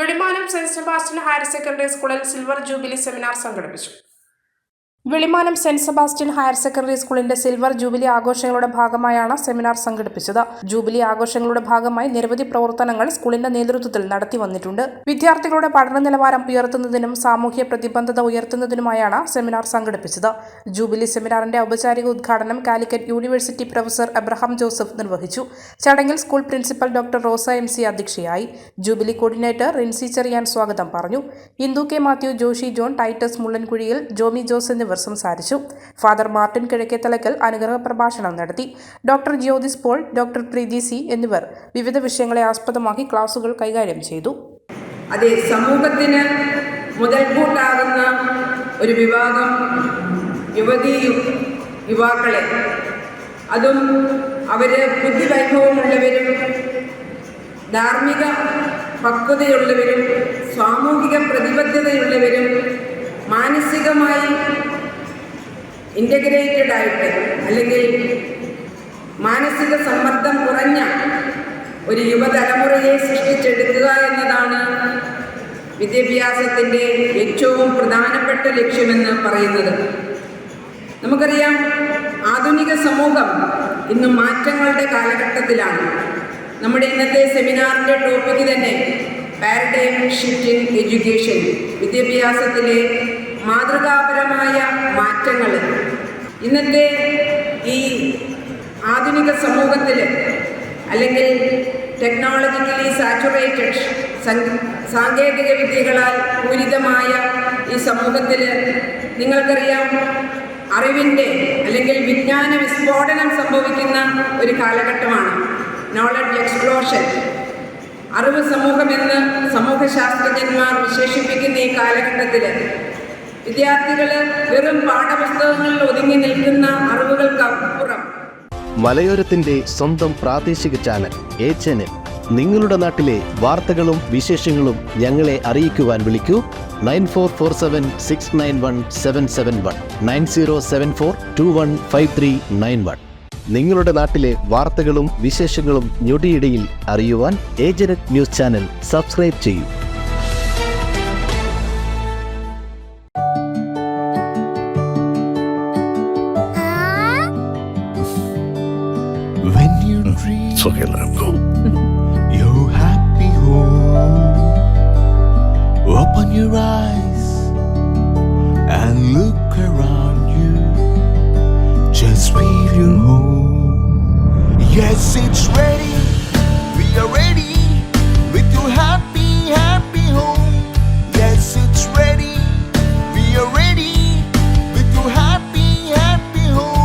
Velimanam saint Sebastian higher secondary സ്കൂളിൽ silver jubilee seminar സംഘടിപ്പിച്ചു. Velimanam saint Sebastian higher secondary സ്കൂളിന്റെ silver jubilee ആഘോഷങ്ങളുടെ ഭാഗമായാണ് സെമിനാർ സംഘടിപ്പിച്ചത്. ജൂബിലി ആഘോഷങ്ങളുടെ ഭാഗമായി നിരവധി പ്രവർത്തനങ്ങൾ സ്കൂളിന്റെ നേതൃത്വത്തിൽ നടത്തി വന്നിട്ടുണ്ട്. വിദ്യാർത്ഥികളുടെ പഠന നിലവാരം ഉയർത്തുന്നതിനും സാമൂഹ്യ പ്രതിബദ്ധത ഉയർത്തുന്നതിനുമായാണ് സെമിനാർ സംഘടിപ്പിച്ചത്. ജൂബിലി സെമിനാറിന്റെ ഔപചാരിക ഉദ്ഘാടനം കാലിക്കറ്റ് യൂണിവേഴ്സിറ്റി പ്രൊഫസർ എബ്രഹാം ജോസഫ് നിർവഹിച്ചു. ചടങ്ങിൽ school principal doctor Rosa MC അധ്യക്ഷയായി. ജൂബിലി കോർഡിനേറ്റർ റിൻസി ചെറിയാൻ സ്വാഗതം പറഞ്ഞു. ഇന്ദു K. മാത്യു, ജോഷി ജോൺ, ടൈറ്റസ് മുള്ളൻകുഴിയിൽ, ജോമി ജോസ് എന്നിവർ സംസാരിച്ചു. ഫാദർ മാർട്ടിൻ കിഴക്കേത്തലക്കൽ അനുഗ്രഹ പ്രഭാഷണം നടത്തി. Doctor Jyothis Paul, doctor Preethi C. എന്നിവർ വിവിധ വിഷയങ്ങളെ ആസ്പദമാക്കി ക്ലാസുകൾ കൈകാര്യം ചെയ്തു. അതെ, സമൂഹത്തിന് മുതൽക്കൂട്ടാകുന്ന ഒരു വിഭാഗം യുവാക്കളെ, അതും അവര് ബുദ്ധിവൈഭവമുള്ളവരും ധാർമ്മിക പക്വതയുള്ളവരും സാമൂഹിക പ്രതിബദ്ധതയുള്ളവരും മാനസികമായി ഇൻ്റഗ്രേറ്റഡ് ആയിട്ട് അല്ലെങ്കിൽ മാനസിക സമ്മർദ്ദം കുറഞ്ഞ ഒരു യുവതലമുറയെ സൃഷ്ടിച്ചെടുക്കുക എന്നതാണ് വിദ്യാഭ്യാസത്തിൻ്റെ ഏറ്റവും പ്രധാനപ്പെട്ട ലക്ഷ്യമെന്ന് പറയുന്നത്. നമുക്കറിയാം, ആധുനിക സമൂഹം ഇന്ന് മാറ്റങ്ങളുടെ കാലഘട്ടത്തിലാണ്. നമ്മുടെ ഇന്നത്തെ സെമിനാറിൻ്റെ ടോപ്പിക്ക് തന്നെ പാരഡൈം ഷിഫ്റ്റ് ഇൻ എഡ്യൂക്കേഷൻ, വിദ്യാഭ്യാസത്തിലെ മാതൃകാപരമായ മാറ്റങ്ങൾ. ഇന്നത്തെ ഈ ആധുനിക സമൂഹത്തിൽ അല്ലെങ്കിൽ ടെക്നോളജിക്കലി സാച്ചുറേറ്റഡ് സാങ്കേതിക വിദ്യകളാൽ പൂരിതമായ ഈ സമൂഹത്തിൽ നിങ്ങൾക്കറിയാം, അറിവിൻ്റെ അല്ലെങ്കിൽ വിജ്ഞാന വിസ്ഫോടനം സംഭവിക്കുന്ന ഒരു കാലഘട്ടമാണ്. നോളജ് എക്സ്പ്ലോഷൻ, അറിവ് സമൂഹമെന്ന് സമൂഹശാസ്ത്രജ്ഞന്മാർ വിശേഷിപ്പിക്കുന്ന ഈ കാലഘട്ടത്തിൽ വിദ്യാർത്ഥികൾ വെറും പാഠപുസ്തകങ്ങളിൽ ഒതുങ്ങി നിൽക്കുന്ന അറിവുകൾക്കപ്പുറം മലയോരത്തിന്റെ സ്വന്തം പ്രാദേശിക ചാനൽ A-Channel. നിങ്ങളുടെ നാട്ടിലെ വാർത്തകളും വിശേഷങ്ങളും ഞങ്ങളെ അറിയിക്കുവാൻ വിളിക്കൂ 9447691771 9074215391. നിങ്ങളുടെ നാട്ടിലെ വാർത്തകളും വിശേഷങ്ങളും ഞൊടിയിടയിൽ അറിയുവാൻ A-Channel ന്യൂസ് ചാനൽ സബ്സ്ക്രൈബ് ചെയ്യൂ. When you dream, it's okay, let him go. Your happy home. Open your eyes and look around you. Just feel your home. Yes, it's ready. We are ready with your happy, happy home. Yes, it's ready. We are ready with your happy, happy home.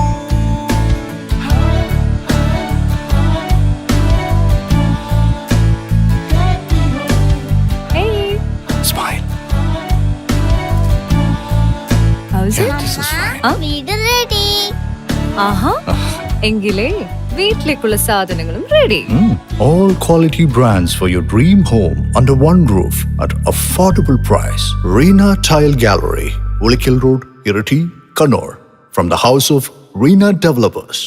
എങ്കിലേ വീട്ടിലേക്കുള്ള സാധനങ്ങളും ready. All quality brands for your dream home under one roof at affordable price. Reena Tile Gallery, Ulikil Road, Irati, Kannur. From the house of Reena Developers.